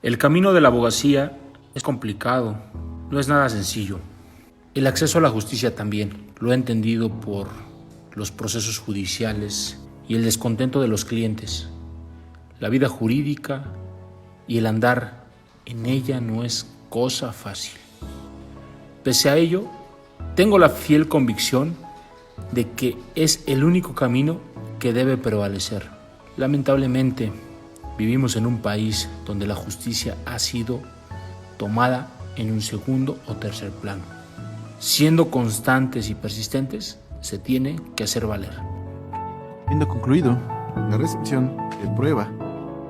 El camino de la abogacía es complicado, no es nada sencillo. El acceso a la justicia también, lo he entendido por los procesos judiciales y el descontento de los clientes. La vida jurídica y el andar en ella no es cosa fácil. Pese a ello, tengo la fiel convicción de que es el único camino que debe prevalecer. Lamentablemente, vivimos en un país donde la justicia ha sido tomada en un segundo o tercer plano. Siendo constantes y persistentes, se tiene que hacer valer. Habiendo concluido la recepción de prueba,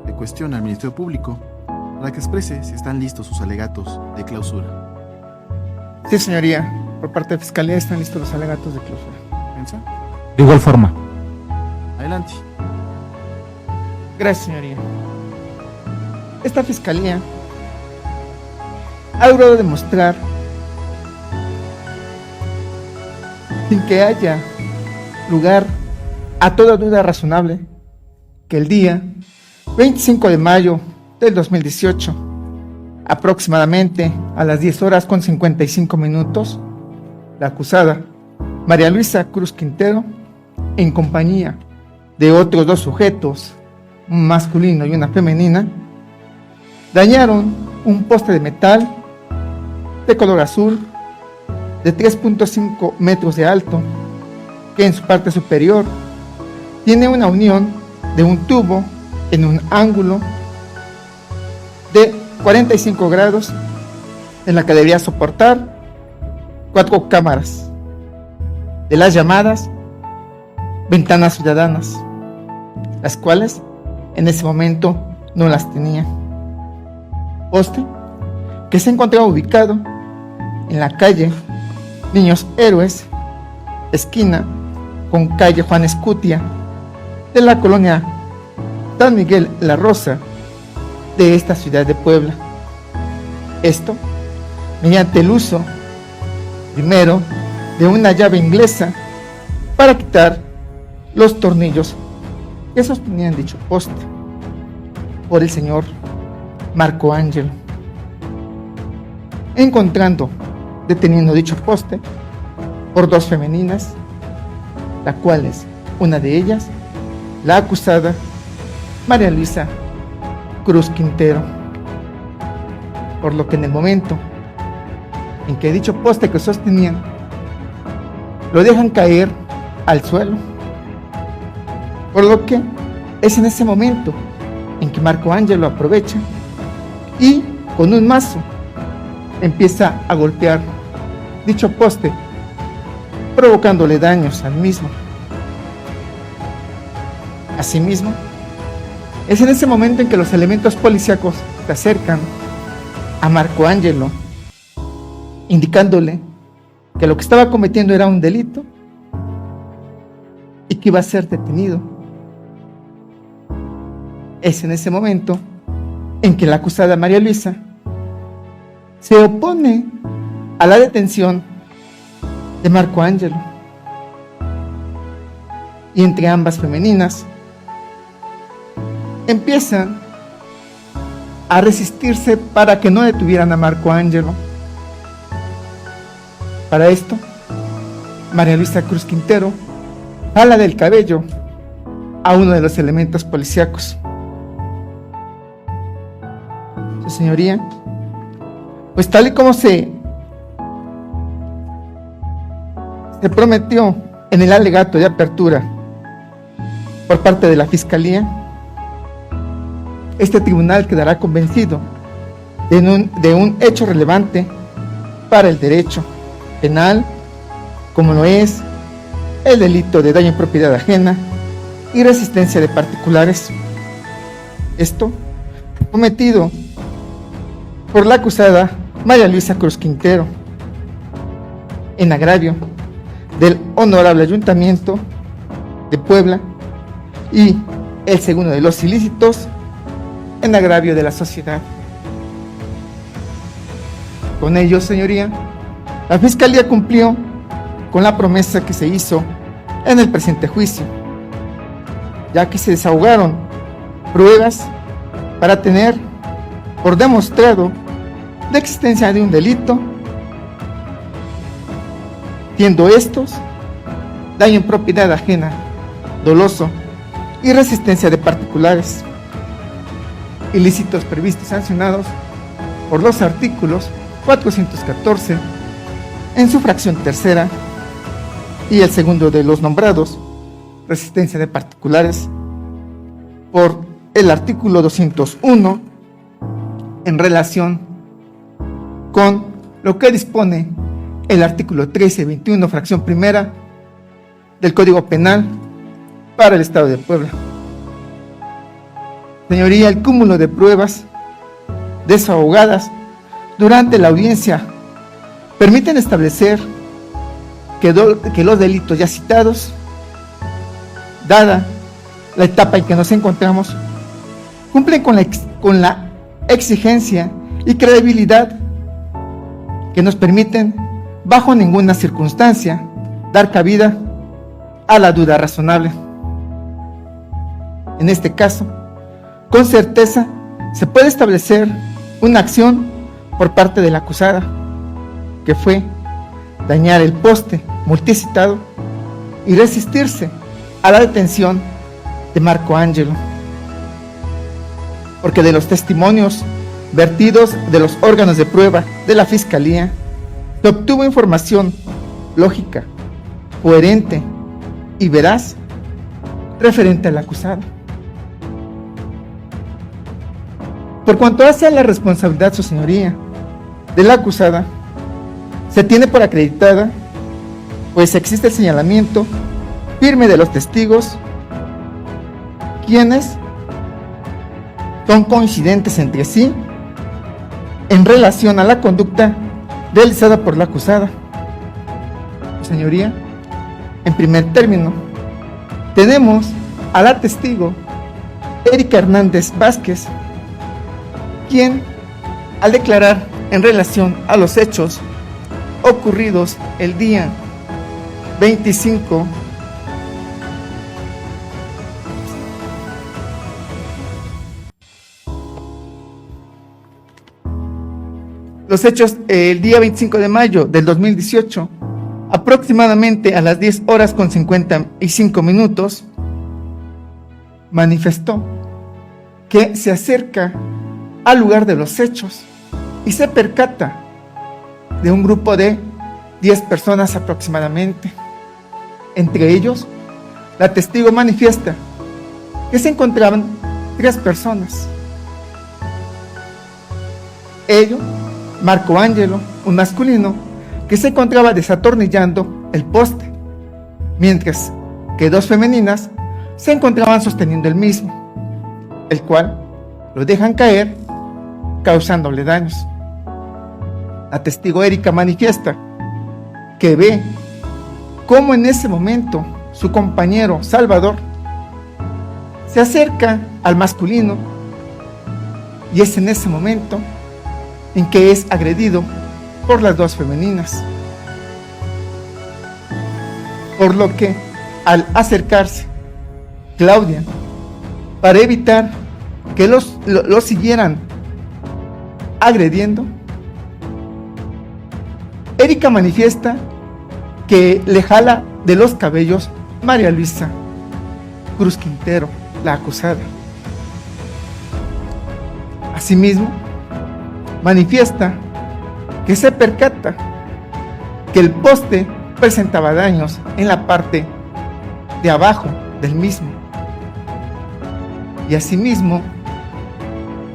se cuestiona al Ministerio Público para que exprese si están listos sus alegatos de clausura. Sí, señoría. Por parte de Fiscalía están listos los alegatos de clausura. ¿Defensa? De igual forma. Adelante. Gracias, señoría. Esta Fiscalía ha logrado demostrar, sin que haya lugar a toda duda razonable, que el día 25 de mayo del 2018, aproximadamente a las 10 horas con 55 minutos, la acusada María Luisa Cruz Quintero, en compañía de otros dos sujetos, un masculino y una femenina, dañaron un poste de metal de color azul de 3.5 metros de alto, que en su parte superior tiene una unión de un tubo en un ángulo de 45 grados, en la que debería soportar 4 cámaras de las llamadas ventanas ciudadanas, las cuales en ese momento no las tenía. Poste que se encontraba ubicado en la calle Niños Héroes, esquina con calle Juan Escutia, de la colonia San Miguel La Rosa de esta ciudad de Puebla. Esto mediante el uso primero de una llave inglesa para quitar los tornillos que sostenían dicho poste por el señor Marco Ángelo, encontrando deteniendo dicho poste por dos femeninas, las cuales una de ellas la acusada María Luisa Cruz Quintero, por lo que en el momento en que dicho poste que sostenían lo dejan caer al suelo, por lo que es en ese momento en que Marco Ángelo aprovecha y con un mazo empieza a golpear dicho poste, provocándole daños al mismo. Asimismo, es en ese momento en que los elementos policíacos se acercan a Marco Ángelo, indicándole que lo que estaba cometiendo era un delito y que iba a ser detenido. Es en ese momento en que la acusada María Luisa se opone a la detención de Marco Ángelo, y entre ambas femeninas empiezan a resistirse para que no detuvieran a Marco Ángelo. Para esto, María Luisa Cruz Quintero jala del cabello a uno de los elementos policíacos. Su señoría, pues tal y como se prometió en el alegato de apertura por parte de la Fiscalía, este tribunal quedará convencido de un hecho relevante para el derecho penal, como lo es el delito de daño en propiedad ajena y resistencia de particulares. Esto cometido por la acusada María Luisa Cruz Quintero en agravio del Honorable Ayuntamiento de Puebla, y el segundo de los ilícitos en agravio de la sociedad. Con ello, señoría, la Fiscalía cumplió con la promesa que se hizo en el presente juicio, ya que se desahogaron pruebas para tener por demostrado la existencia de un delito, siendo estos daño en propiedad ajena, doloso y resistencia de particulares, ilícitos previstos y sancionados por los artículos 414 en su fracción tercera y el segundo de los nombrados, resistencia de particulares, por el artículo 201 en relación con lo que dispone el artículo 1321 fracción primera del Código Penal para el Estado de Puebla. Señoría, el cúmulo de pruebas desahogadas durante la audiencia permiten establecer que los delitos ya citados, dada la etapa en que nos encontramos, cumplen con la exigencia y credibilidad que nos permiten, bajo ninguna circunstancia, dar cabida a la duda razonable. En este caso, con certeza se puede establecer una acción por parte de la acusada, que fue dañar el poste multicitado y resistirse a la detención de Marco Ángelo, porque de los testimonios vertidos de los órganos de prueba de la Fiscalía se obtuvo información lógica, coherente y veraz referente al acusado. Por cuanto hace a la responsabilidad, su señoría, de la acusada, se tiene por acreditada, pues existe el señalamiento firme de los testigos, quienes son coincidentes entre sí en relación a la conducta realizada por la acusada. Su señoría, en primer término, tenemos a la testigo Erika Hernández Vázquez, quien, al declarar en relación a los hechos ocurridos el día 25 el día 25 de mayo del 2018, aproximadamente a las 10 horas con 55 minutos, manifestó que se acerca al lugar de los hechos y se percata de un grupo de 10 personas aproximadamente. Entre ellos, la testigo manifiesta que se encontraban 3 personas. Ello, Marco Ángelo, un masculino, que se encontraba desatornillando el poste, mientras que 2 femeninas se encontraban sosteniendo el mismo, el cual lo dejan caer, causándole daños. La testigo Erika manifiesta que ve cómo en ese momento su compañero Salvador se acerca al masculino, y es en ese momento en que es agredido por las 2 femeninas, por lo que al acercarse Claudia para evitar que lo siguieran agrediendo, Erika manifiesta que le jala de los cabellos María Luisa Cruz Quintero, la acusada. Asimismo, manifiesta que se percata que el poste presentaba daños en la parte de abajo del mismo, y asimismo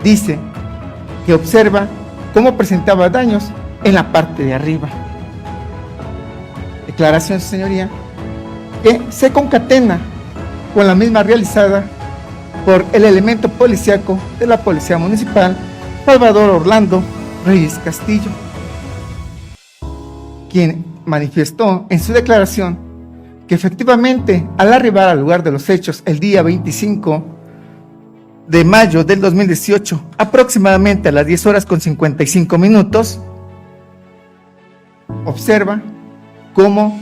dice que observa cómo presentaba daños en la parte de arriba. Declaración, señoría, que se concatena con la misma realizada por el elemento policíaco de la Policía Municipal, Salvador Orlando Reyes Castillo, quien manifestó en su declaración que efectivamente, al arribar al lugar de los hechos el día 25 de mayo del 2018, aproximadamente a las 10 horas con 55 minutos, observa cómo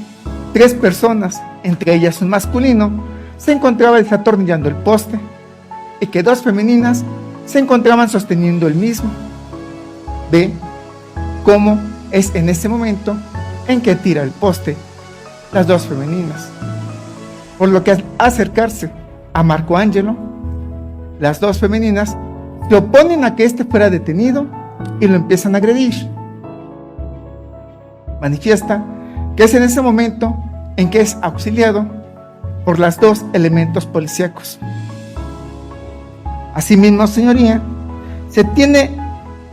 3 personas, entre ellas un masculino, se encontraba desatornillando el poste, y que 2 femeninas se encontraban sosteniendo el mismo. Ve cómo es en ese momento en que tira el poste las dos femeninas, por lo que al acercarse a Marco Angelo, las dos femeninas se oponen a que éste fuera detenido y lo empiezan a agredir. Manifiesta que es en ese momento en que es auxiliado por las dos elementos policíacos. Asimismo, señoría, se tiene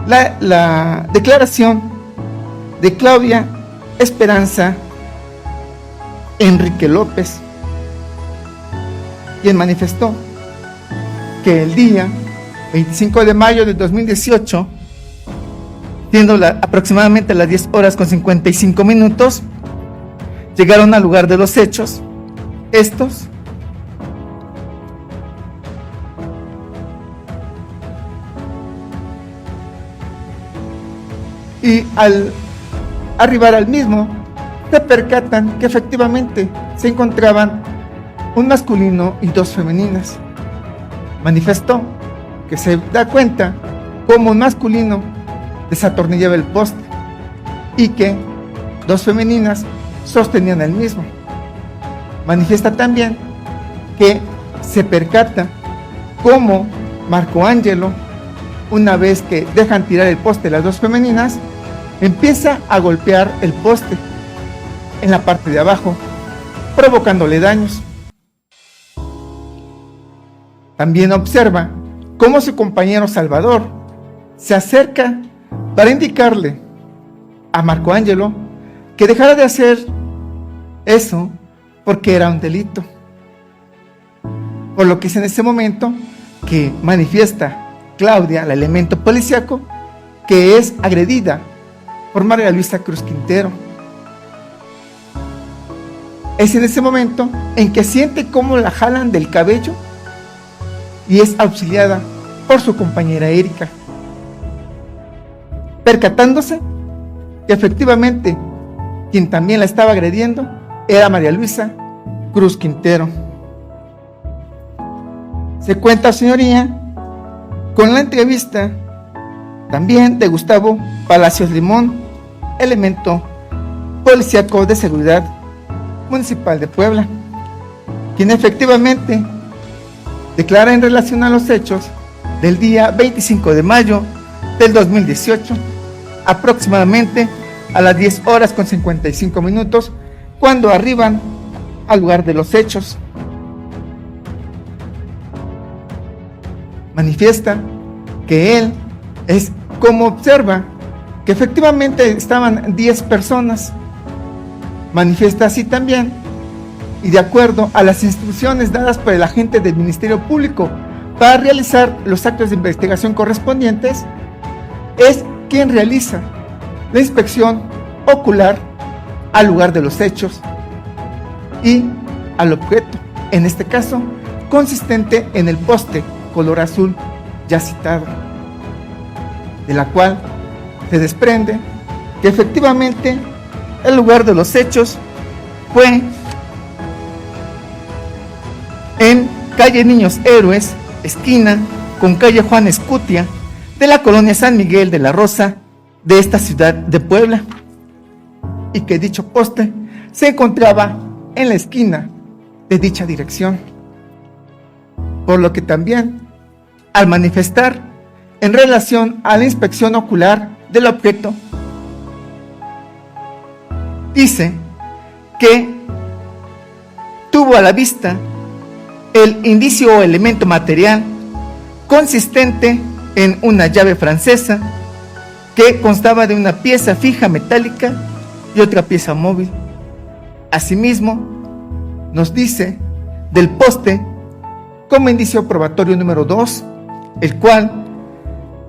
la declaración de Claudia Esperanza Enrique López, quien manifestó que el día 25 de mayo de 2018, siendo aproximadamente las 10 horas con 55 minutos, llegaron al lugar de los hechos. Estos y al arribar al mismo, se percatan que efectivamente se encontraban un masculino y dos femeninas. Manifestó que se da cuenta cómo un masculino desatornillaba el poste y que dos femeninas sostenían el mismo. Manifiesta también que se percata cómo Marco Angelo, una vez que dejan tirar el poste las dos femeninas, empieza a golpear el poste en la parte de abajo, provocándole daños. También observa cómo su compañero Salvador se acerca para indicarle a Marco Angelo que dejara de hacer eso porque era un delito. Por lo que es en ese momento que manifiesta Claudia, el elemento policíaco, que es agredida por María Luisa Cruz Quintero. Es en ese momento en que siente cómo la jalan del cabello y es auxiliada por su compañera Erika, percatándose que efectivamente quien también la estaba agrediendo era María Luisa Cruz Quintero. Se cuenta, señoría, con la entrevista también de Gustavo Palacios Limón, elemento policíaco de seguridad municipal de Puebla, quien efectivamente declara en relación a los hechos del día 25 de mayo del 2018, aproximadamente a las 10 horas con 55 minutos, cuando arriban al lugar de los hechos. Manifiesta que él es como observa que efectivamente estaban 10 personas. Manifiesta así también, y de acuerdo a las instrucciones dadas por el agente del Ministerio Público para realizar los actos de investigación correspondientes, es quien realiza la inspección ocular al lugar de los hechos y al objeto, en este caso consistente en el poste color azul ya citado, de la cual se desprende que efectivamente el lugar de los hechos fue en calle Niños Héroes, esquina con calle Juan Escutia, de la colonia San Miguel de la Rosa de esta ciudad de Puebla, y que dicho poste se encontraba en la esquina de dicha dirección. Por lo que también, al manifestar en relación a la inspección ocular del objeto, dice que tuvo a la vista el indicio o elemento material consistente en una llave francesa que constaba de una pieza fija metálica y otra pieza móvil. Asimismo, nos dice del poste como indicio probatorio número 2, el cual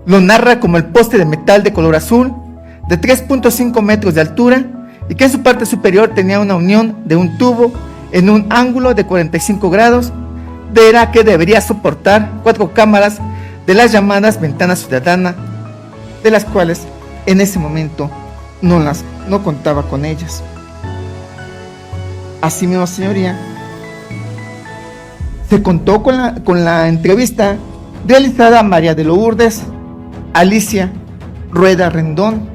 lo narra como el poste de metal de color azul de 3.5 metros de altura y que en su parte superior tenía una unión de un tubo en un ángulo de 45 grados, de era que debería soportar 4 cámaras de las llamadas ventanas ciudadana, de las cuales en ese momento no contaba con ellas. Asimismo, señoría, se contó con la entrevista realizada a María de Lourdes Alicia Rueda Rendón,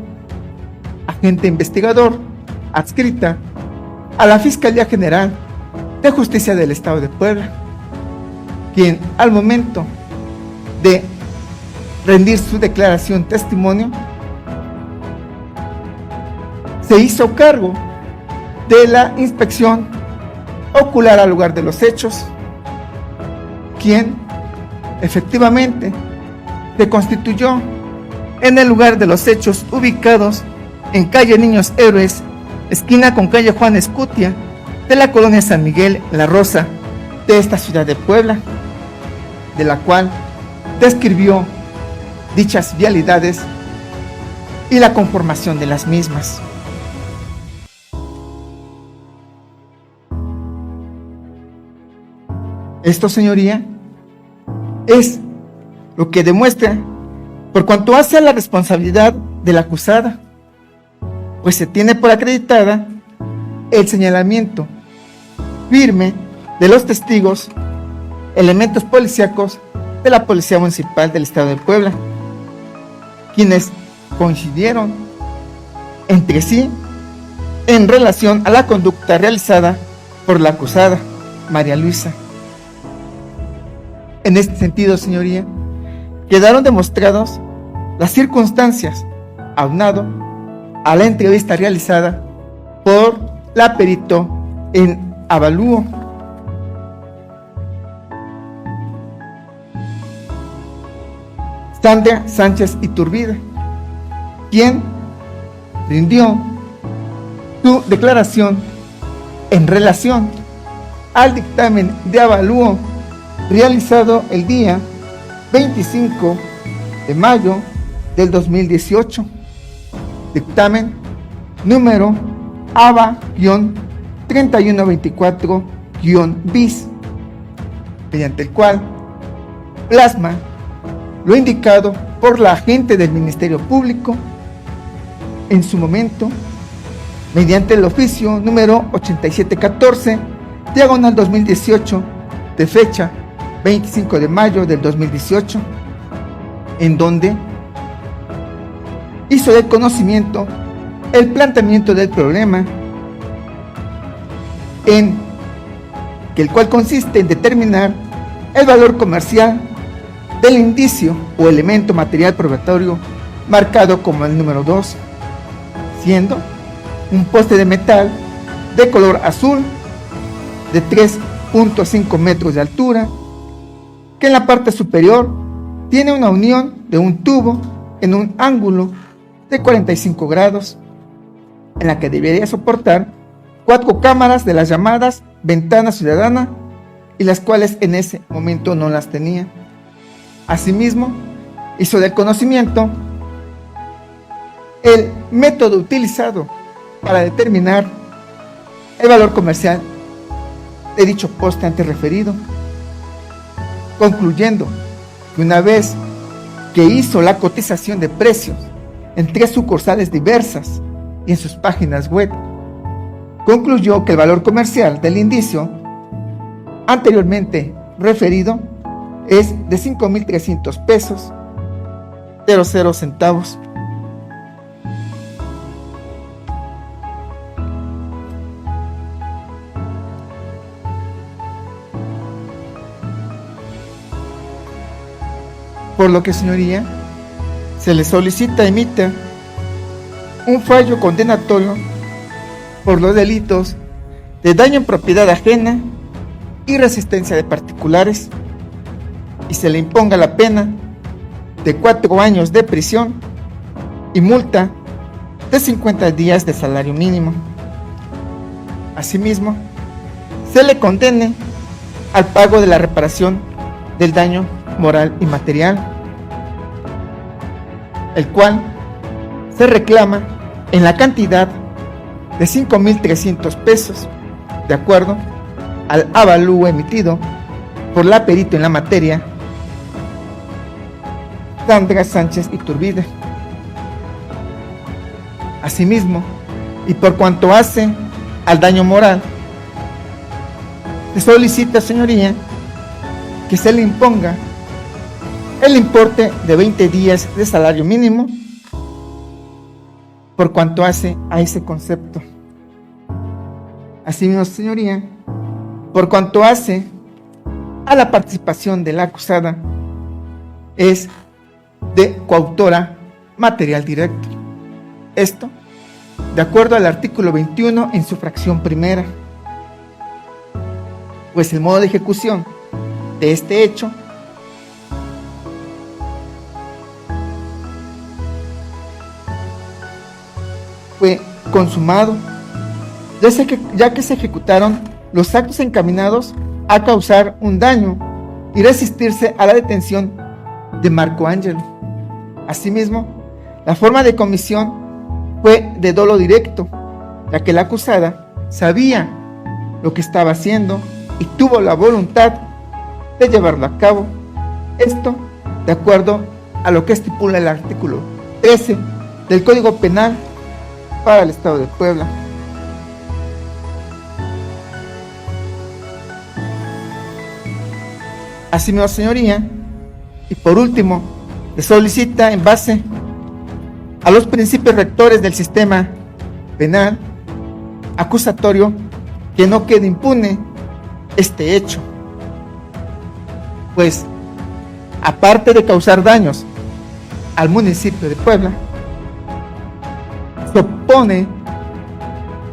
agente investigador adscrita a la Fiscalía General de Justicia del Estado de Puebla, quien al momento de rendir su declaración testimonio se hizo cargo de la inspección ocular al lugar de los hechos, quien efectivamente se constituyó en el lugar de los hechos, ubicados en calle Niños Héroes, esquina con calle Juan Escutia, de la colonia San Miguel La Rosa de esta ciudad de Puebla, de la cual describió dichas vialidades y la conformación de las mismas. Esto, señoría, es lo que demuestra por cuanto hace a la responsabilidad de la acusada, pues se tiene por acreditada el señalamiento firme de los testigos, elementos policíacos de la Policía Municipal del Estado de Puebla, quienes coincidieron entre sí en relación a la conducta realizada por la acusada, María Luisa. En este sentido, señoría, quedaron demostrados las circunstancias, aunado a la entrevista realizada por la perito en avalúo, Sandra Sánchez Iturbide, quien rindió su declaración en relación al dictamen de avalúo realizado el día 25 de mayo del 2018, dictamen número ABA-3124-bis, mediante el cual plasma lo indicado por la agente del Ministerio Público en su momento, mediante el oficio número 8714/2018, de fecha 25 de mayo del 2018, en donde hizo de conocimiento el planteamiento del problema, en que el cual consiste en determinar el valor comercial del indicio o elemento material probatorio marcado como el número 2, siendo un poste de metal de color azul de 3.5 metros de altura, que en la parte superior tiene una unión de un tubo en un ángulo de 45 grados, en la que debería soportar 4 cámaras de las llamadas ventana ciudadana, y las cuales en ese momento no las tenía. Asimismo, hizo del conocimiento el método utilizado para determinar el valor comercial de dicho poste antes referido, concluyendo que una vez que hizo la cotización de precios en 3 sucursales diversas y en sus páginas web, concluyó que el valor comercial del indicio anteriormente referido es de 5,300 pesos 00 centavos. Por lo que, señoría, se le solicita emita un fallo condenatorio por los delitos de daño en propiedad ajena y resistencia de particulares, y se le imponga la pena de 4 años de prisión y multa de 50 días de salario mínimo. Asimismo, se le condene al pago de la reparación del daño moral y material, el cual se reclama en la cantidad de 5,300 pesos, de acuerdo al avalúo emitido por la perito en la materia, Sandra Sánchez Iturbide. Asimismo, y por cuanto hace al daño moral, se solicita, señoría, que se le imponga el importe de 20 días de salario mínimo por cuanto hace a ese concepto. Asimismo, señoría, por cuanto hace a la participación de la acusada, es de coautora material directo. Esto, de acuerdo al artículo 21 en su fracción primera, pues el modo de ejecución de este hecho fue consumado, ya que se ejecutaron los actos encaminados a causar un daño y resistirse a la detención de Marco Ángelo. Asimismo, la forma de comisión fue de dolo directo, ya que la acusada sabía lo que estaba haciendo y tuvo la voluntad de llevarlo a cabo. Esto de acuerdo a lo que estipula el artículo 13 del Código Penal para el Estado de Puebla. Asimismo, señoría, y por último, le solicita en base a los principios rectores del sistema penal acusatorio que no quede impune este hecho, pues aparte de causar daños al municipio de Puebla, se opone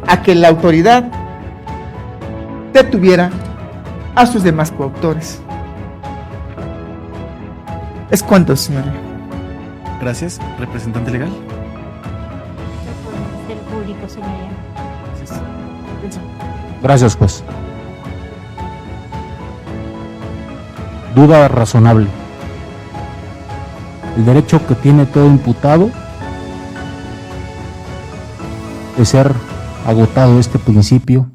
a que la autoridad detuviera a sus demás coautores. Es cuanto, señora. Gracias, representante legal. Del público, señoría. Gracias, juez. Duda razonable. El derecho que tiene todo imputado de ser agotado este principio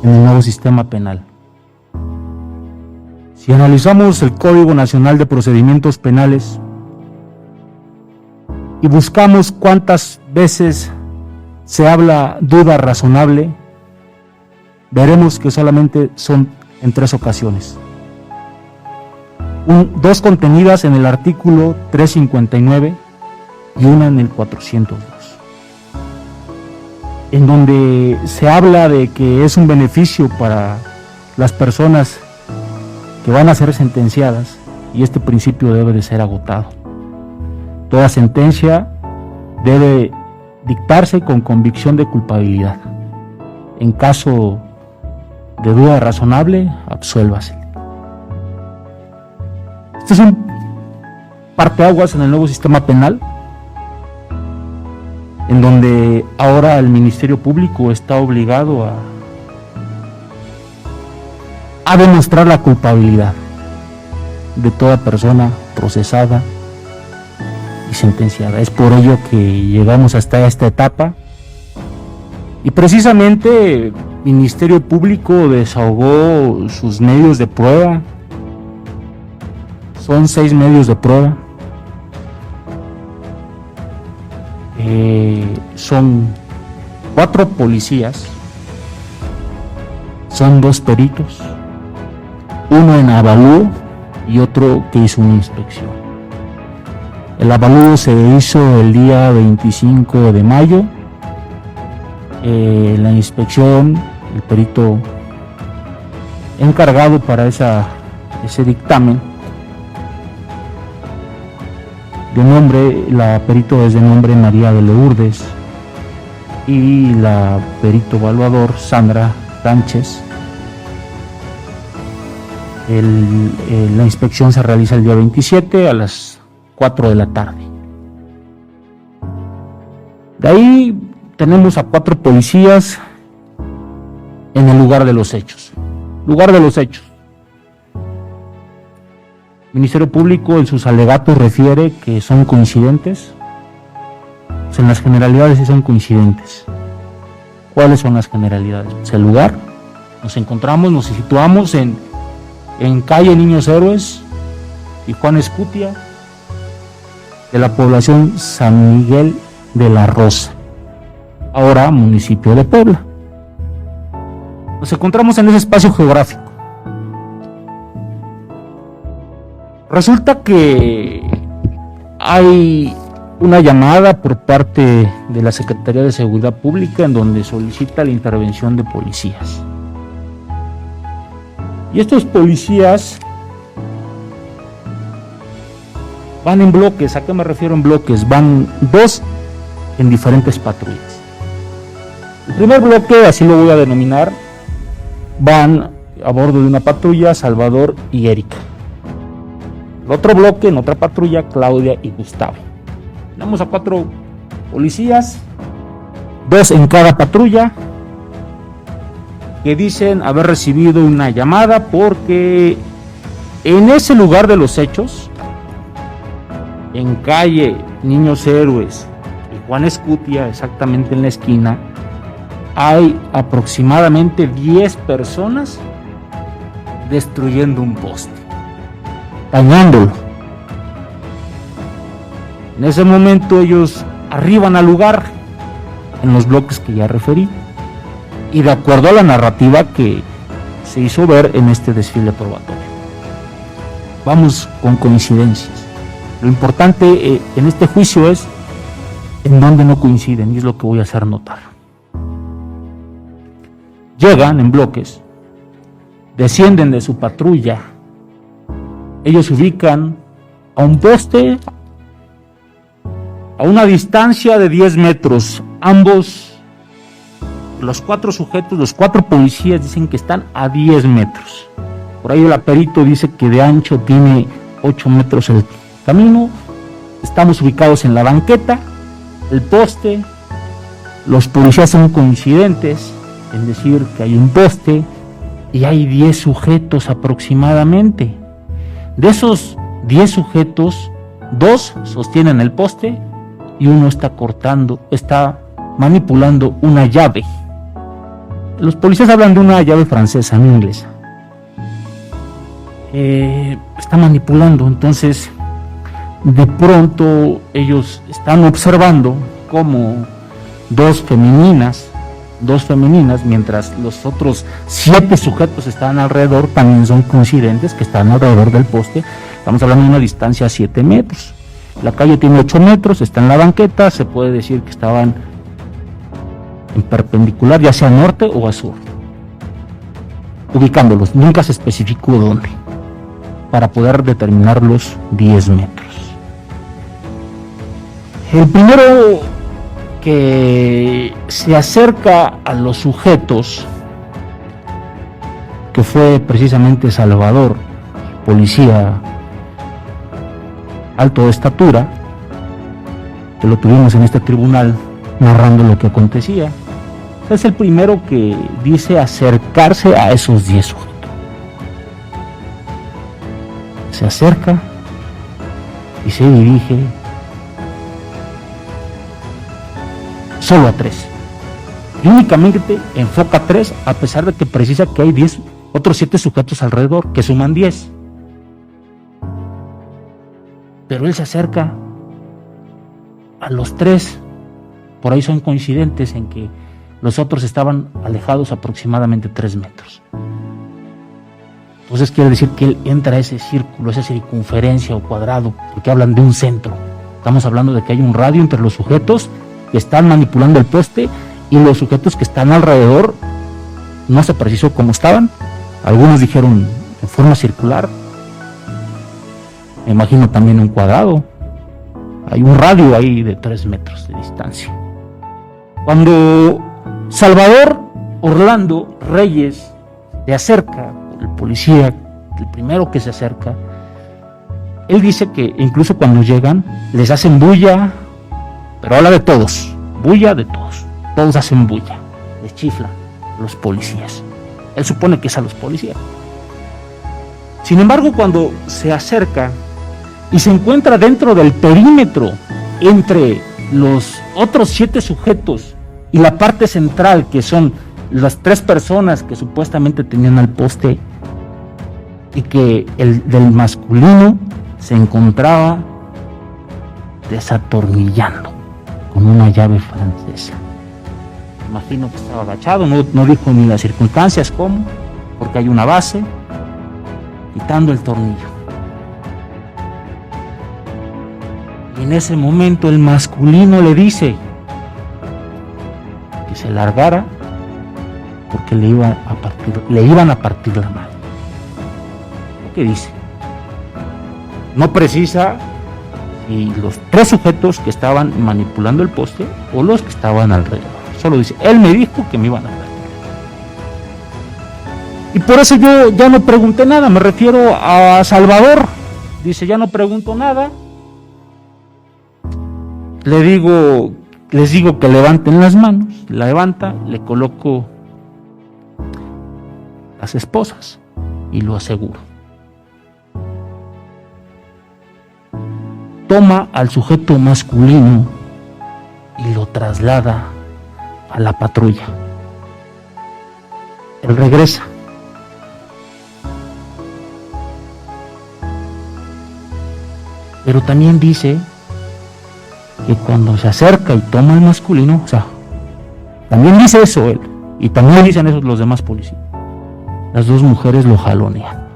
en el nuevo sistema penal. Si analizamos el Código Nacional de Procedimientos Penales y buscamos cuántas veces se habla duda razonable, veremos que solamente son en 3 ocasiones. 2 contenidas en el artículo 359 y una en el 402, en donde se habla de que es un beneficio para las personas que van a ser sentenciadas y este principio debe de ser agotado. Toda sentencia debe dictarse con convicción de culpabilidad. En caso de duda razonable, absuélvase. Este es un parteaguas en el nuevo sistema penal, en donde ahora el Ministerio Público está obligado a demostrar la culpabilidad de toda persona procesada y sentenciada. Es por ello que llegamos hasta esta etapa y precisamente el Ministerio Público desahogó sus medios de prueba. Son 6 medios de prueba. Son 4 policías, son 2 peritos, uno en avalúo y otro que hizo una inspección. El avalúo se hizo el día 25 de mayo. La inspección, el perito encargado para ese dictamen, de nombre, la perito es de nombre María de Lourdes y la perito evaluador Sandra Sánchez. La inspección se realiza el día 27 a las 4 de la tarde. De ahí tenemos a 4 policías en el lugar de los hechos. El Ministerio Público en sus alegatos refiere que son coincidentes. Pues en las generalidades sí son coincidentes. ¿Cuáles son las generalidades? Pues el lugar, nos situamos en calle Niños Héroes y Juan Escutia, de la población San Miguel de la Rosa, ahora municipio de Puebla. Nos encontramos en ese espacio geográfico. Resulta que hay una llamada por parte de la Secretaría de Seguridad Pública en donde solicita la intervención de policías. Y estos policías van en bloques. ¿A qué me refiero en bloques? Van dos en diferentes patrullas. El primer bloque, así lo voy a denominar, van a bordo de una patrulla Salvador y Erika. El otro bloque, en otra patrulla, Claudia y Gustavo. Tenemos a 4 policías, 2 en cada patrulla, que dicen haber recibido una llamada porque en ese lugar de los hechos, en calle Niños Héroes y Juan Escutia, exactamente en la esquina, hay aproximadamente 10 personas destruyendo un poste, dañándolo. En ese momento ellos arriban al lugar en los bloques que ya referí, y de acuerdo a la narrativa que se hizo ver en este desfile probatorio. Vamos con coincidencias. Lo importante en este juicio es en dónde no coinciden, y es lo que voy a hacer notar. Llegan en bloques, descienden de su patrulla, ellos se ubican a un poste a una distancia de 10 metros. Ambos, los 4 sujetos, los 4 policías dicen que están a 10 metros. Por ahí el aperito dice que de ancho tiene 8 metros el camino. Estamos ubicados en la banqueta, el poste. Los policías son coincidentes en decir que hay un poste y hay 10 sujetos aproximadamente. De esos 10 sujetos, 2 sostienen el poste y uno está manipulando una llave. Los policías hablan de una llave francesa, no inglesa. Está manipulando, entonces de pronto ellos están observando cómo dos femeninas, mientras los otros 7 sujetos están alrededor, también son coincidentes que están alrededor del poste. Estamos hablando de una distancia a 7 metros. La calle tiene 8 metros, está en la banqueta, se puede decir que estaban en perpendicular, ya sea a norte o a sur, ubicándolos. Nunca se especificó dónde, para poder determinar los 10 metros. El primero que se acerca a los sujetos, que fue precisamente Salvador, policía alto de estatura, que lo tuvimos en este tribunal narrando lo que acontecía, es el primero que dice acercarse a esos 10 sujetos. Se acerca y se dirige solo a 3. Y únicamente enfoca a 3, a pesar de que precisa que hay 10, otros 7 sujetos alrededor, que suman 10. Pero él se acerca a los 3. Por ahí son coincidentes en que los otros estaban alejados aproximadamente 3 metros. Entonces quiere decir que él entra a ese círculo, esa circunferencia o cuadrado, porque hablan de un centro. Estamos hablando de que hay un radio entre los sujetos que están manipulando el poste y los sujetos que están alrededor. No se precisó cómo estaban. Algunos dijeron en forma circular. Me imagino también un cuadrado. Hay un radio ahí de 3 metros de distancia. Cuando Salvador Orlando Reyes se acerca, el policía, el primero que se acerca, él dice que incluso cuando llegan les hacen bulla, pero habla de todos, bulla de todos, todos hacen bulla, les chiflan los policías. Él supone que es a los policías. Sin embargo, cuando se acerca y se encuentra dentro del perímetro entre los otros 7 sujetos y la parte central, que son las 3 personas que supuestamente tenían al poste, y que el del masculino se encontraba desatornillando con una llave francesa. Imagino que estaba agachado, no dijo ni las circunstancias cómo, porque hay una base, quitando el tornillo. En ese momento el masculino le dice que se largara porque le iban a partir la mano. ¿Qué dice? No precisa si los 3 sujetos que estaban manipulando el poste o los que estaban alrededor. Solo dice, él me dijo que me iban a partir. Y por eso yo ya no pregunté nada, me refiero a Salvador. Dice, ya no pregunto nada. Les digo que levanten las manos, la levanta, le coloco las esposas y lo aseguro. Toma al sujeto masculino y lo traslada a la patrulla. Él regresa. Pero también dice que cuando se acerca y toma al masculino, o sea, también dice eso él, y también dicen eso los demás policías. Las 2 mujeres lo jalonean.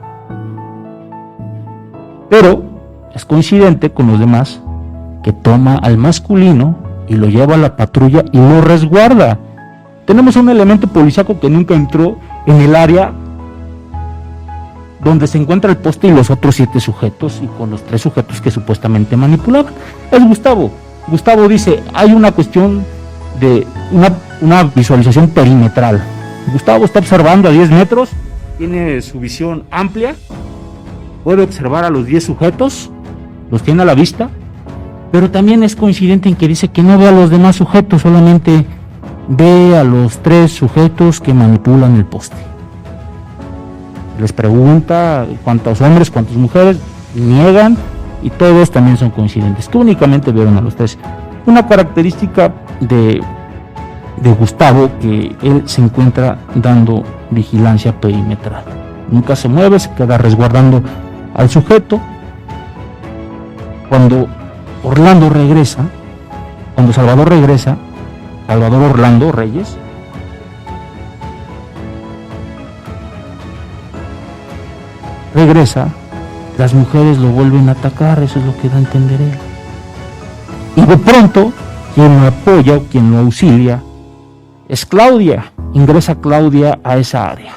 Pero es coincidente con los demás que toma al masculino y lo lleva a la patrulla y lo resguarda. Tenemos un elemento policíaco que nunca entró en el área donde se encuentra el poste y los otros 7 sujetos, y con los 3 sujetos que supuestamente manipulaban. Es Gustavo. Gustavo dice, hay una cuestión de una visualización perimetral. Gustavo está observando a 10 metros, tiene su visión amplia, puede observar a los 10 sujetos, los tiene a la vista, pero también es coincidente en que dice que no ve a los demás sujetos, solamente ve a los 3 sujetos que manipulan el poste. Les pregunta cuántos hombres, cuántas mujeres, niegan, y todos también son coincidentes, que únicamente vieron a los 3. Una característica de Gustavo, que él se encuentra dando vigilancia perimetral. Nunca se mueve, se queda resguardando al sujeto. Cuando Salvador regresa, Salvador Orlando Reyes, regresa, las mujeres lo vuelven a atacar, eso es lo que da a entender él. Y de pronto, quien lo apoya o quien lo auxilia es Claudia. Ingresa Claudia a esa área.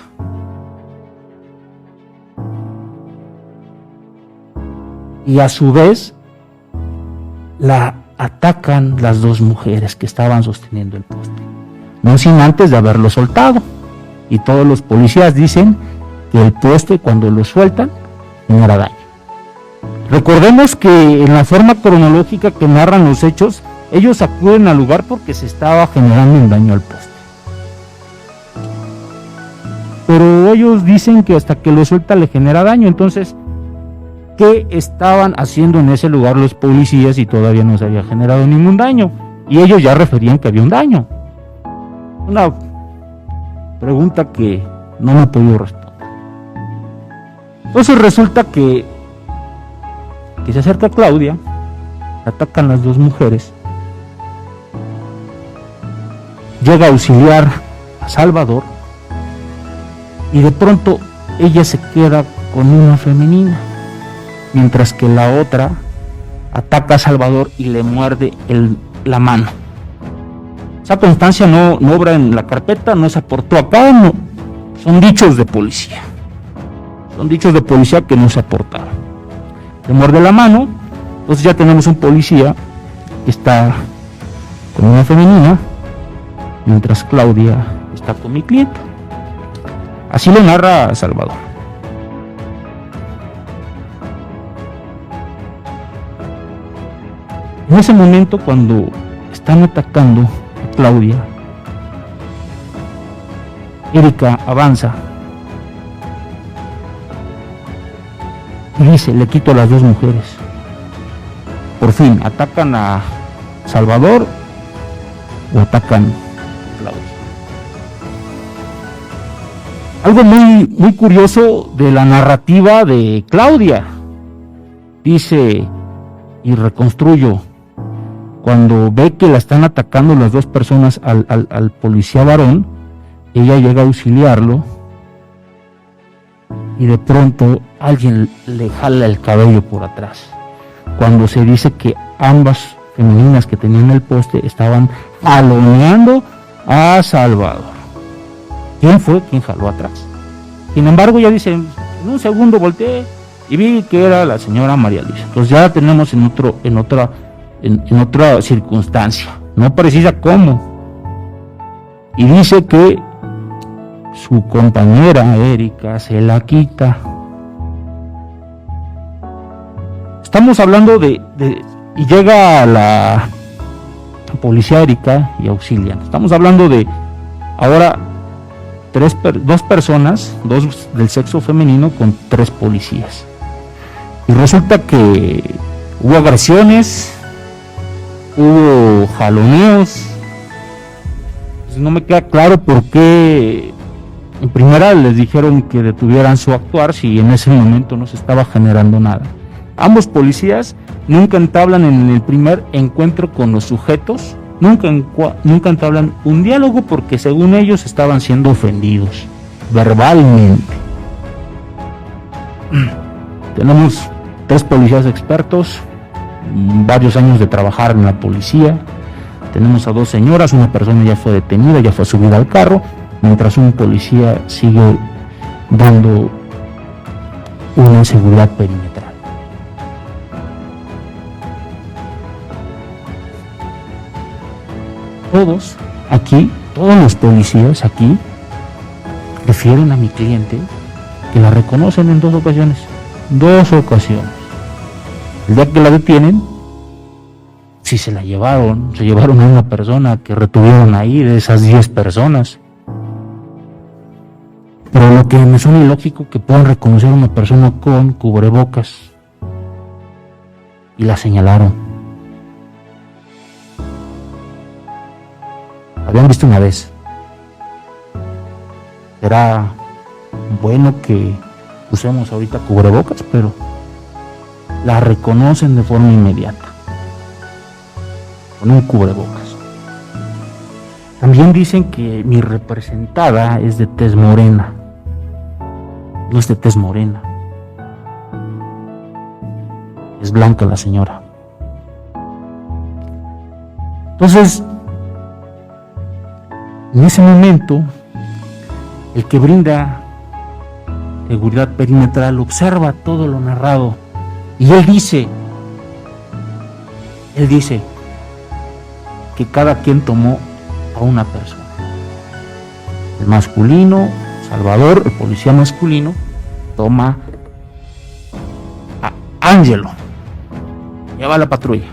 Y a su vez, la atacan las 2 mujeres que estaban sosteniendo el poste. No sin antes de haberlo soltado. Y todos los policías dicen que el poste, cuando lo sueltan, no hará daño. Recordemos que en la forma cronológica que narran los hechos, ellos acuden al lugar porque se estaba generando un daño al poste. Pero ellos dicen que hasta que lo suelta le genera daño. Entonces, ¿qué estaban haciendo en ese lugar los policías si todavía no se había generado ningún daño? Y ellos ya referían que había un daño. Una pregunta que no me he podido responder. Entonces resulta que se acerca Claudia, atacan las 2 mujeres, llega a auxiliar a Salvador y de pronto ella se queda con una femenina, mientras que la otra ataca a Salvador y le muerde la mano. Esa constancia no obra en la carpeta, no se aportó acá, no, son dichos de policía. Son dichos de policía que no se aportaron. Le muerde la mano, entonces ya tenemos un policía que está con una femenina, mientras Claudia está con mi cliente. Así lo narra Salvador. En ese momento, cuando están atacando a Claudia, Erika avanza y dice, le quito a las 2 mujeres. Por fin, ¿atacan a Salvador o atacan a Claudia? Algo muy curioso de la narrativa de Claudia. Dice, y reconstruyo, cuando ve que la están atacando las 2 personas al policía varón, ella llega a auxiliarlo y de pronto alguien le jala el cabello por atrás. cuando se dice que ambas femeninas que tenían el poste estaban jaloneando a Salvador. ¿Quién fue quien jaló atrás? Sin embargo, ya dice, en un segundo volteé y vi que era la señora María Luisa. Entonces ya la tenemos en otra circunstancia, no precisa cómo. Y dice que su compañera Erika se la quita. Estamos hablando de y llega la policía Erika y auxilian. Estamos hablando de ahora dos personas, dos del sexo femenino con 3 policías. Y resulta que hubo agresiones, hubo jaloneos. Pues no me queda claro por qué en primera les dijeron que detuvieran su actuar si en ese momento no se estaba generando nada. Ambos policías nunca entablan en el primer encuentro con los sujetos, nunca entablan un diálogo porque según ellos estaban siendo ofendidos verbalmente. Tenemos 3 policías expertos, varios años de trabajar en la policía. Tenemos a 2 señoras, una persona ya fue detenida, ya fue subida al carro, mientras un policía sigue dando una inseguridad perimetral. Todos los policías aquí refieren a mi cliente que la reconocen en 2 ocasiones. 2 ocasiones. El día que la detienen, si se llevaron a una persona que retuvieron ahí de esas 10 personas. Pero lo que me suena ilógico que puedan reconocer a una persona con cubrebocas y la señalaron. Habían visto una vez. Será bueno que usemos ahorita cubrebocas, pero la reconocen de forma inmediata con un cubrebocas. También dicen que mi representada es de tez morena. No es de tez morena, es blanca la señora. Entonces, en ese momento, el que brinda seguridad perimetral observa todo lo narrado y él dice que cada quien tomó a una persona. El masculino, Salvador, el policía masculino, toma a Ángelo, lleva a la patrulla.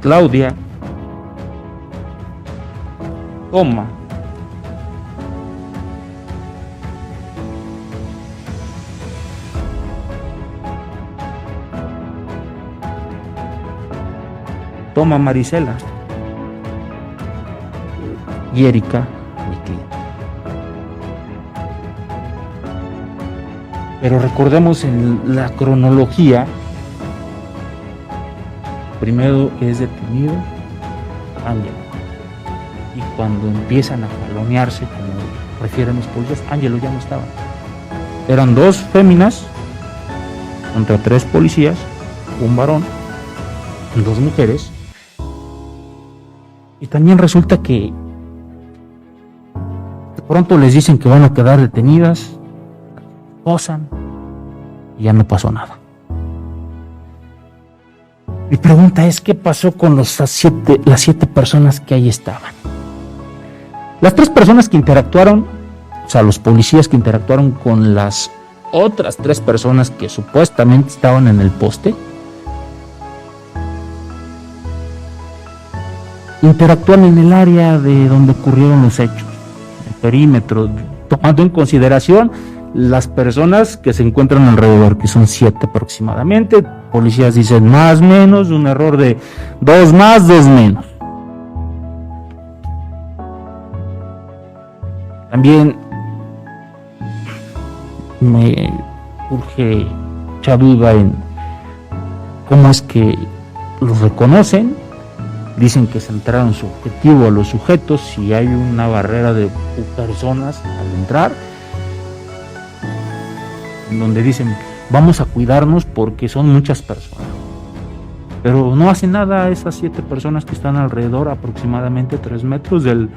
Claudia toma a Marisela y Erika, mi cliente. Pero recordemos en la cronología. Primero es detenido Ángelo, y cuando empiezan a jalonearse, como refieren los policías, Ángelo ya no estaba. Eran 2 féminas contra 3 policías, un varón y 2 mujeres. Y también resulta que de pronto les dicen que van a quedar detenidas, posan y ya no pasó nada. Mi pregunta es, ¿qué pasó con las 7 personas que ahí estaban? Las 3 personas que interactuaron, o sea, los policías que interactuaron con las otras 3 personas que supuestamente estaban en el poste, interactúan en el área de donde ocurrieron los hechos, el perímetro, tomando en consideración las personas que se encuentran alrededor, que son 7 aproximadamente. Policías dicen más menos, un error de 2 más, 2 menos. También me surge mucha duda en cómo es que los reconocen. Dicen que centraron su objetivo a los sujetos, si hay una barrera de personas al entrar. en donde dicen vamos a cuidarnos porque son muchas personas. Pero no hacen nada esas 7 personas que están alrededor, aproximadamente 3 metros del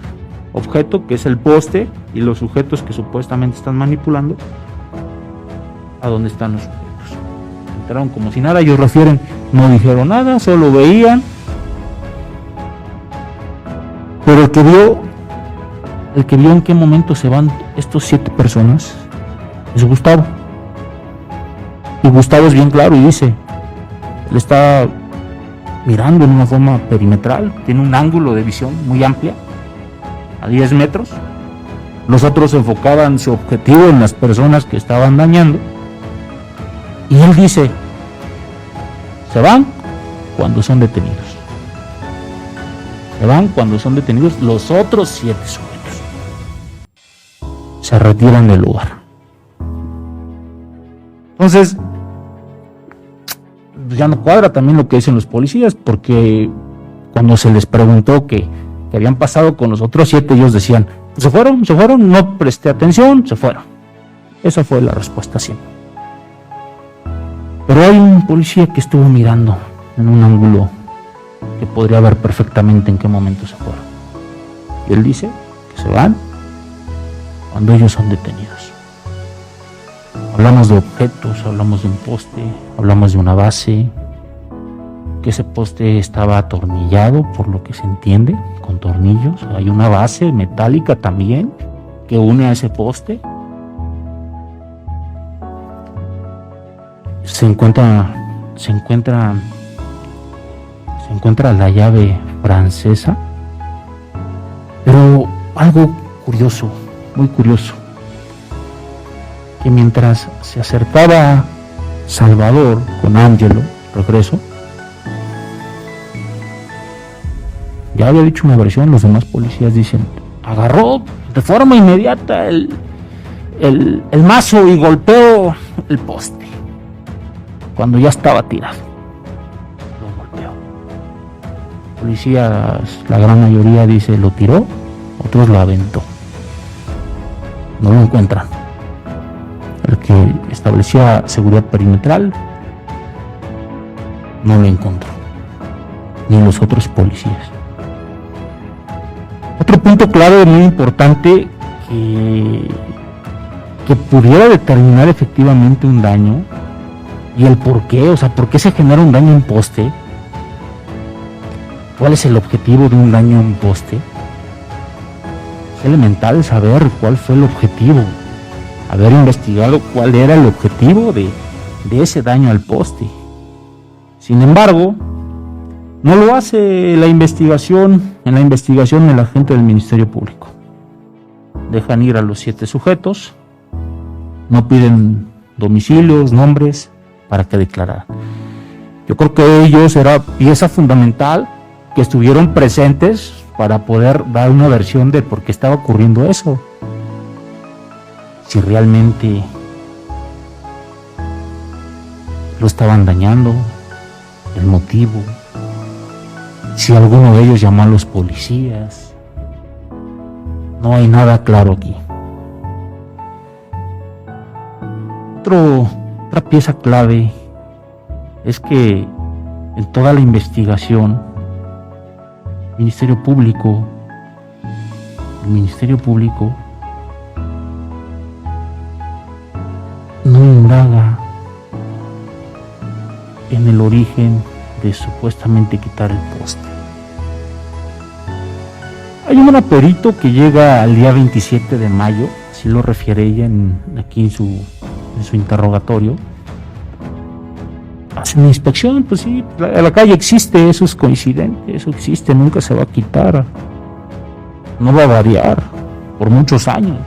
objeto, que es el poste, y los sujetos que supuestamente están manipulando. ¿A dónde están los sujetos? Entraron como si nada, ellos refieren, no dijeron nada, solo veían. Pero el que vio en qué momento se van estos 7 personas es Gustavo. Y Gustavo es bien claro y dice, él está mirando en una forma perimetral, tiene un ángulo de visión muy amplia, a 10 metros. Los otros enfocaban su objetivo en las personas que estaban dañando. Y él dice, se van cuando son detenidos. Se van cuando son detenidos los otros 7 sujetos. Se retiran del lugar. Entonces, ya no cuadra también lo que dicen los policías, porque cuando se les preguntó qué habían pasado con los otros 7, ellos decían, se fueron, no presté atención, se fueron. Esa fue la respuesta siempre. Pero hay un policía que estuvo mirando en un ángulo que podría ver perfectamente en qué momento se fueron. Y él dice que se van cuando ellos son detenidos. Hablamos de objetos, hablamos de un poste, hablamos de una base, que ese poste estaba atornillado, por lo que se entiende, con tornillos. Hay una base metálica también que une a ese poste. Se encuentra la llave francesa, pero algo curioso, muy curioso, que mientras se acercaba Salvador con Ángelo, regreso, ya había dicho una versión, los demás policías dicen, agarró de forma inmediata el mazo y golpeó el poste, cuando ya estaba tirado. Lo golpeó. Policías, la gran mayoría dice, lo tiró, otros lo aventó. No lo encuentran. El que establecía seguridad perimetral no lo encontró, ni los otros policías. Otro punto clave muy importante que pudiera determinar efectivamente un daño y el por qué, o sea, por qué se genera un daño en poste, cuál es el objetivo de un daño en poste. Es elemental saber cuál fue el objetivo, haber investigado cuál era el objetivo de ese daño al poste. Sin embargo, no lo hace en la investigación del agente del Ministerio Público. Dejan ir a los 7 sujetos, no piden domicilios, nombres, para que declararan. Yo creo que ellos era pieza fundamental que estuvieron presentes para poder dar una versión de por qué estaba ocurriendo eso. Si realmente lo estaban dañando, el motivo, si alguno de ellos llamó a los policías. No hay nada claro aquí. Otra pieza clave es que en toda la investigación el Ministerio Público no indaga en el origen de supuestamente quitar el poste. Hay un perito que llega al día 27 de mayo, así lo refiere ella aquí en su interrogatorio. Hace una inspección, pues sí, la calle existe, eso es coincidente, eso existe, nunca se va a quitar, no va a variar por muchos años.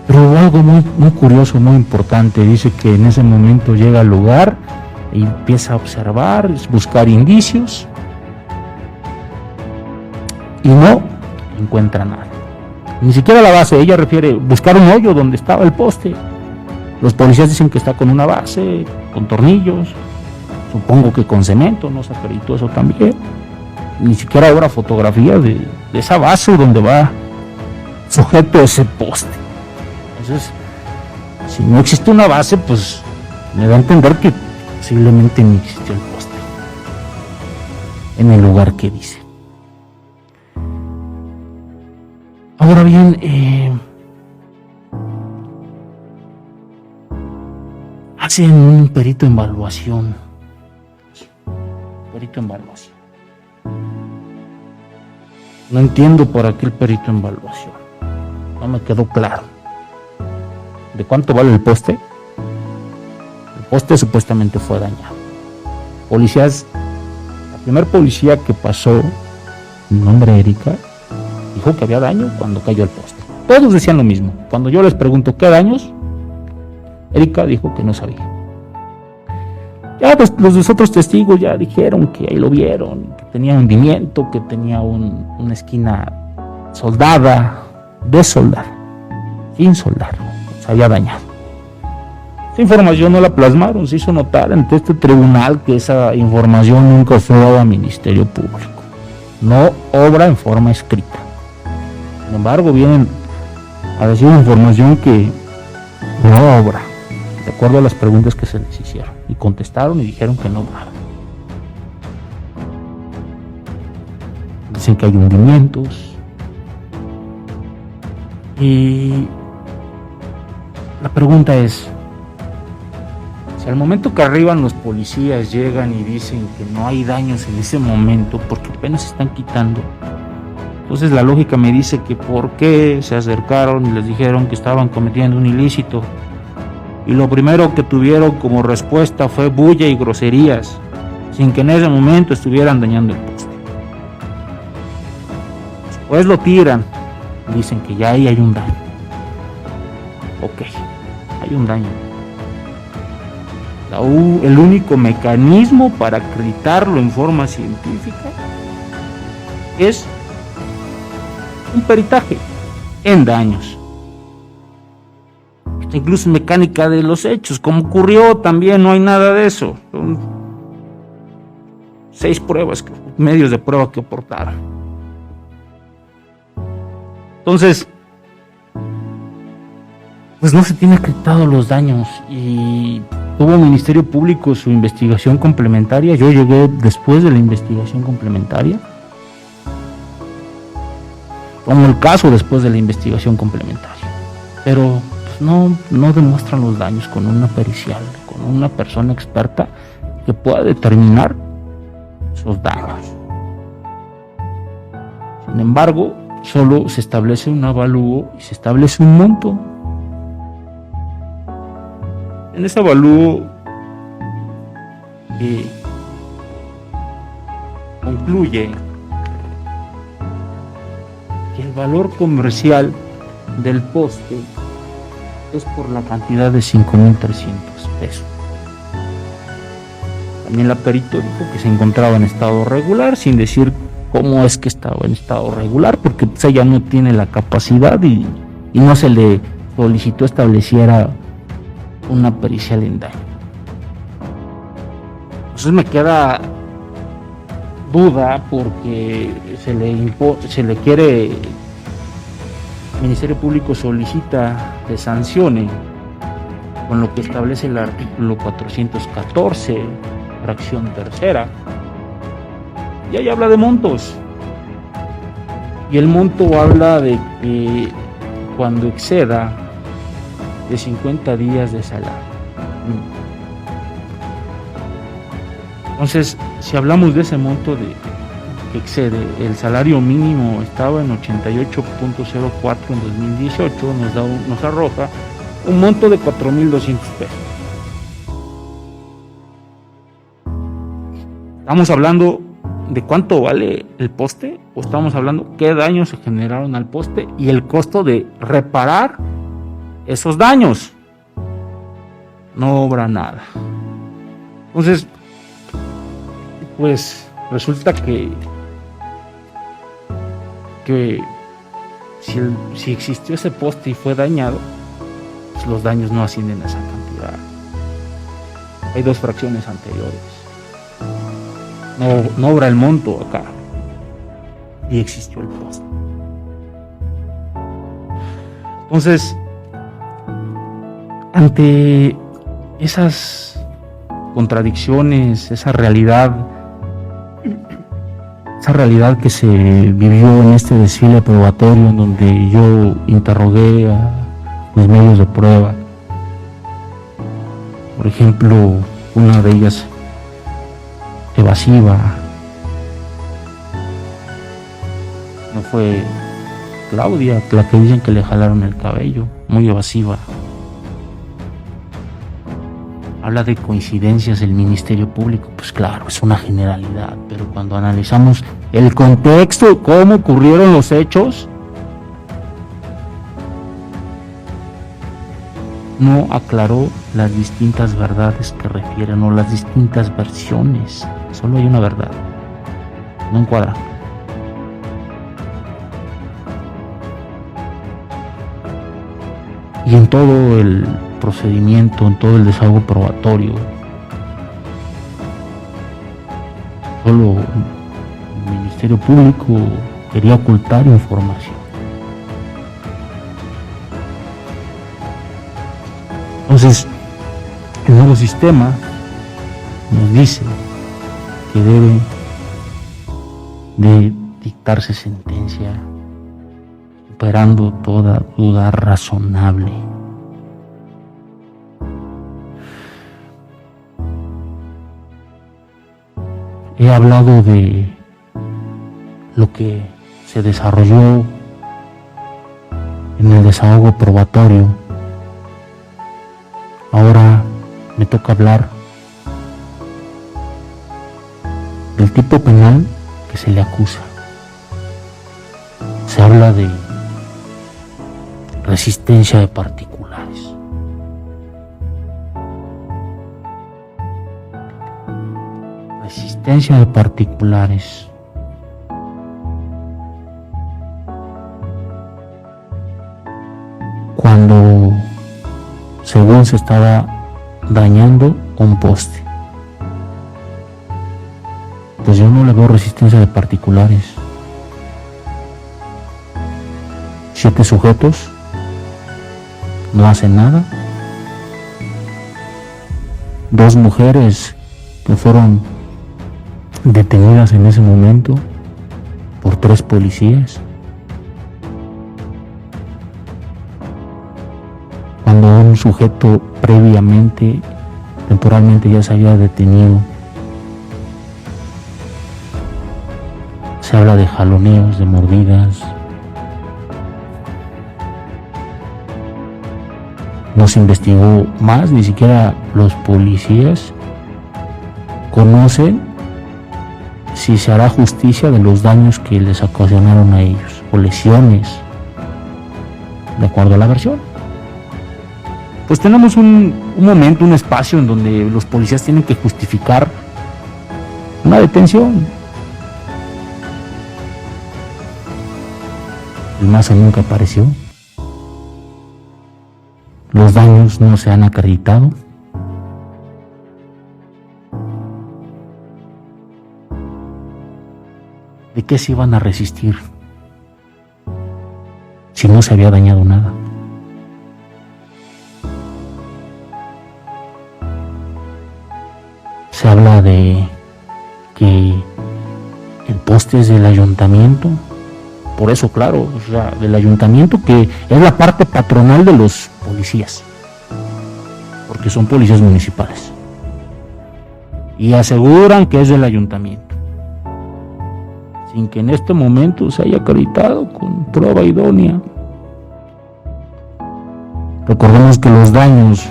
Pero algo muy curioso, muy importante, dice que en ese momento llega al lugar y empieza a observar, buscar indicios y no encuentra nada. Ni siquiera la base, ella refiere buscar un hoyo donde estaba el poste. Los policías dicen que está con una base, con tornillos, supongo que con cemento, no se acreditó eso también. Ni siquiera habrá fotografía de esa base donde va sujeto ese poste. Entonces, Si no existe una base, pues me da a entender que posiblemente ni existió el poste en el lugar que dice. Ahora bien, hacen un perito en evaluación. No entiendo por qué el perito en evaluación. No me quedó claro. ¿De cuánto vale el poste? El poste supuestamente fue dañado. Policías, la primer policía que pasó, el nombre Erika, dijo que había daño cuando cayó el poste. Todos decían lo mismo. Cuando yo les pregunto qué daños, Erika dijo que no sabía. Ya pues, los otros testigos ya dijeron que ahí lo vieron, que tenía hundimiento, que tenía una esquina soldada, sin soldar, se había dañado. Esa información no la plasmaron, se hizo notar ante este tribunal que esa información nunca fue dada al Ministerio Público. No obra en forma escrita. Sin embargo, vienen a decir información que no obra, de acuerdo a las preguntas que se les hicieron. Y contestaron y dijeron que no obraba. Dicen que hay hundimientos. Y la pregunta es, si al momento que arriban los policías llegan y dicen que no hay daños en ese momento porque apenas se están quitando, entonces la lógica me dice que por qué se acercaron y les dijeron que estaban cometiendo un ilícito y lo primero que tuvieron como respuesta fue bulla y groserías, sin que en ese momento estuvieran dañando el poste. Después lo tiran, dicen que ya ahí hay un daño. Ok, hay un daño. El único mecanismo para acreditarlo en forma científica es un peritaje en daños, incluso mecánica de los hechos, como ocurrió también. No hay nada de eso. Son 6 pruebas, medios de prueba que aportaron. Entonces, pues no se tiene acreditado los daños y tuvo el Ministerio Público su investigación complementaria. Yo llegué después de la investigación complementaria. Tomo el caso después de la investigación complementaria, pero no demuestran los daños con una pericial, con una persona experta que pueda determinar esos daños. Sin embargo, solo se establece un avalúo y se establece un monto. En ese avalúo concluye que el valor comercial del poste es por la cantidad de 5,300 pesos. También la perito dijo que se encontraba en estado regular, sin decir cómo es que estaba en estado regular, porque pues ella no tiene la capacidad y no se le solicitó estableciera una pericial en daño. Entonces me queda duda porque se le quiere, el Ministerio Público solicita que sancione con lo que establece el artículo 414, fracción tercera, y ahí habla de montos, y el monto habla de que cuando exceda de 50 días de salario. Entonces, si hablamos de ese monto que excede, el salario mínimo estaba en 88.04 en 2018, nos arroja un monto de 4,200 pesos. ¿Estamos hablando de cuánto vale el poste? ¿O estamos hablando qué daños se generaron al poste y el costo de reparar esos daños? No obra nada. Entonces, pues resulta que si existió ese poste y fue dañado, pues los daños no ascienden a esa cantidad. Hay 2 fracciones anteriores. No obra el monto acá. Y existió el poste. Entonces, ante esas contradicciones, esa realidad que se vivió en este desfile probatorio, en donde yo interrogué a los medios de prueba. Por ejemplo, una de ellas evasiva, no fue Claudia, la que dicen que le jalaron el cabello, muy evasiva. Habla de coincidencias del Ministerio Público, pues claro, es una generalidad, pero cuando analizamos el contexto, cómo ocurrieron los hechos, no aclaró las distintas verdades que refieren o las distintas versiones. Solo hay una verdad, no encuadra. Y en todo el procedimiento, en todo el desahogo probatorio, solo el Ministerio Público quería ocultar información. Entonces, el nuevo sistema nos dice que debe de dictarse sentencia superando toda duda razonable. He hablado de lo que se desarrolló en el desahogo probatorio. Ahora me toca hablar del tipo penal que se le acusa. Se habla de resistencia de particulares. Resistencia de particulares. Cuando, según se estaba dañando un poste. Pues yo no le veo resistencia de particulares. 7 sujetos no hacen nada. 2 mujeres que fueron detenidas en ese momento por 3 policías. Cuando un sujeto previamente, temporalmente ya se había detenido. Se habla de jaloneos, de mordidas. No se investigó más, ni siquiera los policías conocen si se hará justicia de los daños que les ocasionaron a ellos, o lesiones, de acuerdo a la versión. Pues tenemos un momento, un espacio en donde los policías tienen que justificar una detención. El mazo nunca apareció. Los daños no se han acreditado. ¿De qué se iban a resistir si no se había dañado nada? Se habla de que el poste es del ayuntamiento. Por eso, claro, o sea, del ayuntamiento, que es la parte patronal de los policías, porque son policías municipales, y aseguran que es del ayuntamiento, sin que en este momento se haya acreditado con prueba idónea. Recordemos que los daños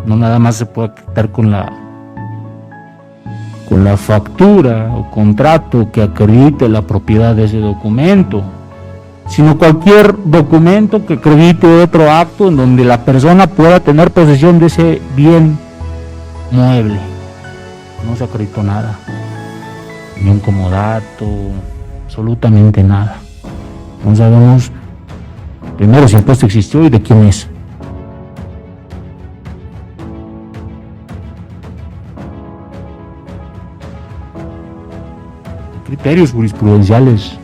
no nada más se puede acreditar con la factura o contrato que acredite la propiedad de ese documento, sino cualquier documento que acredite otro acto en donde la persona pueda tener posesión de ese bien mueble. No se acreditó nada, ni un comodato, absolutamente nada. No sabemos primero si el poste existió y de quién es. Criterios jurisprudenciales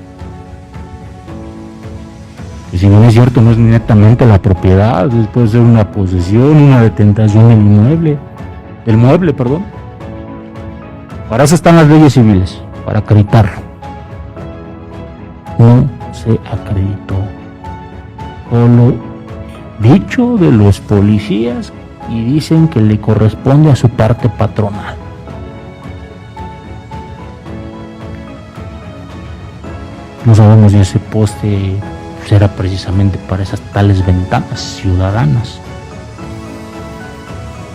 que si bien es cierto no es netamente la propiedad, puede ser una posesión, una detentación del inmueble, del mueble, perdón. Para eso están las leyes civiles, para acreditarlo. No se acreditó. Solo dicho de los policías y dicen que le corresponde a su parte patronal. No sabemos si ese poste será precisamente para esas tales ventanas ciudadanas.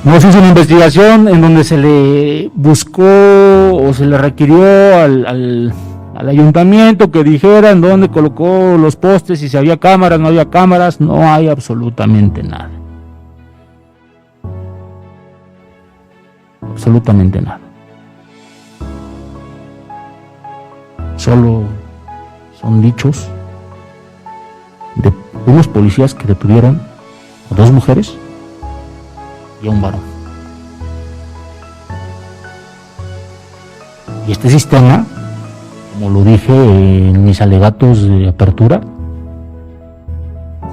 No se hizo una investigación en donde se le buscó o se le requirió al ayuntamiento que dijera en dónde colocó los postes, si había cámaras, no había cámaras. No hay absolutamente nada. Absolutamente nada. Solo son dichos de unos policías que detuvieron a 2 mujeres y a un varón. Y este sistema, como lo dije en mis alegatos de apertura,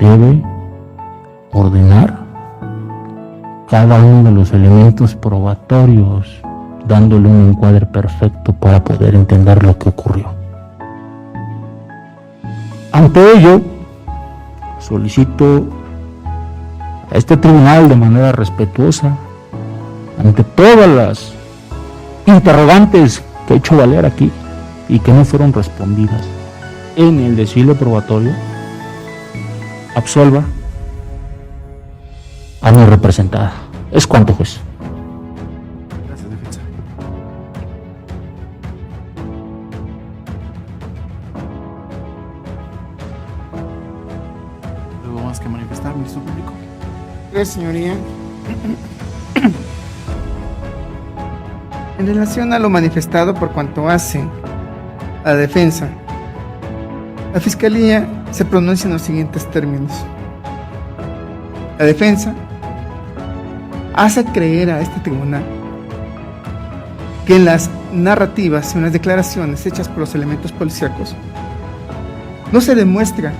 debe ordenar cada uno de los elementos probatorios, dándole un encuadre perfecto para poder entender lo que ocurrió. Ante ello, solicito a este tribunal de manera respetuosa, ante todas las interrogantes que he hecho valer aquí y que no fueron respondidas en el desfile probatorio, absolva a mi representada. Es cuanto, juez. Gracias, defensa. ¿Algo más que manifestar, ministro público? Gracias, señoría. En relación a lo manifestado por cuanto hace a la defensa, la Fiscalía se pronuncia en los siguientes términos. La defensa hace creer a este tribunal que en las narrativas y en las declaraciones hechas por los elementos policíacos no se demuestra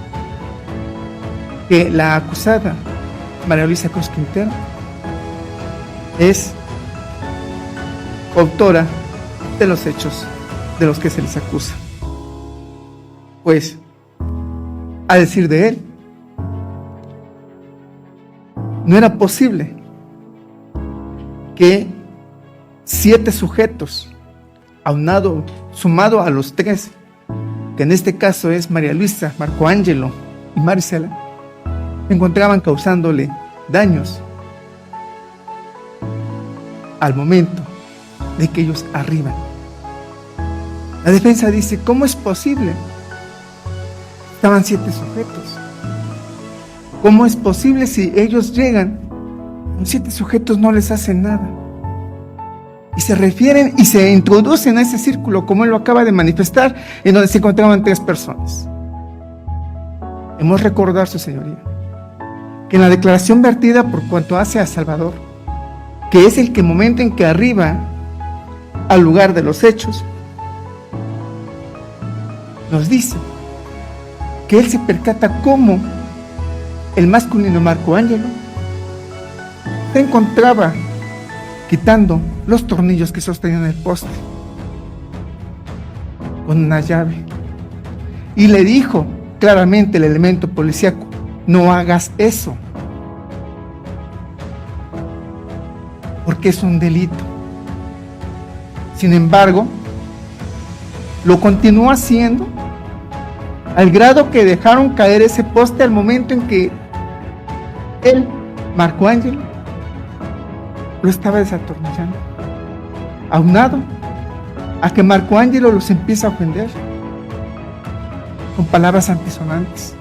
que la acusada María Luisa Cruz Quintero es autora de los hechos de los que se les acusa. Pues, a decir de él, no era posible que 7 sujetos, sumado a los 3, que en este caso es María Luisa, Marco Ángelo y Marisela, se encontraban causándole daños al momento de que ellos arriban. La defensa dice, ¿cómo es posible? Estaban 7 sujetos. ¿Cómo es posible si ellos llegan? Los 7 sujetos no les hacen nada. Y se refieren y se introducen a ese círculo, como él lo acaba de manifestar, en donde se encontraban 3 personas. Hemos de recordar, su señoría, que en la declaración vertida por cuanto hace a Salvador, que es el que momento en que arriba al lugar de los hechos, nos dice que él se percata cómo el masculino Marco Ángelo se encontraba quitando los tornillos que sostenían el poste con una llave, y le dijo claramente el elemento policíaco: no hagas eso, porque es un delito. Sin embargo, lo continuó haciendo al grado que dejaron caer ese poste al momento en que él, Marco Ángelo, lo estaba desatornillando, aunado a que Marco Ángelo los empieza a ofender con palabras antisonantes.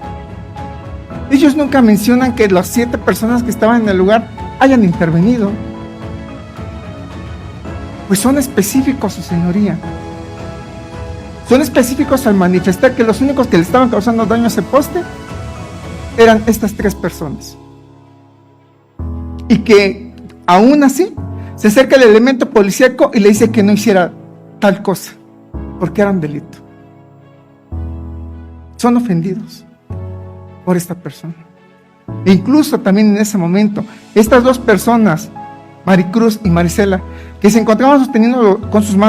Ellos nunca mencionan que las 7 personas que estaban en el lugar hayan intervenido, pues son específicos, su señoría. Son específicos al manifestar que los únicos que le estaban causando daño a ese poste eran estas 3 personas. Y que aún así se acerca el elemento policíaco y le dice que no hiciera tal cosa, porque era un delito. Son ofendidos. por esta persona. E incluso también en ese momento, estas dos personas, Maricruz y Marisela, que se encontraban sosteniendo con sus manos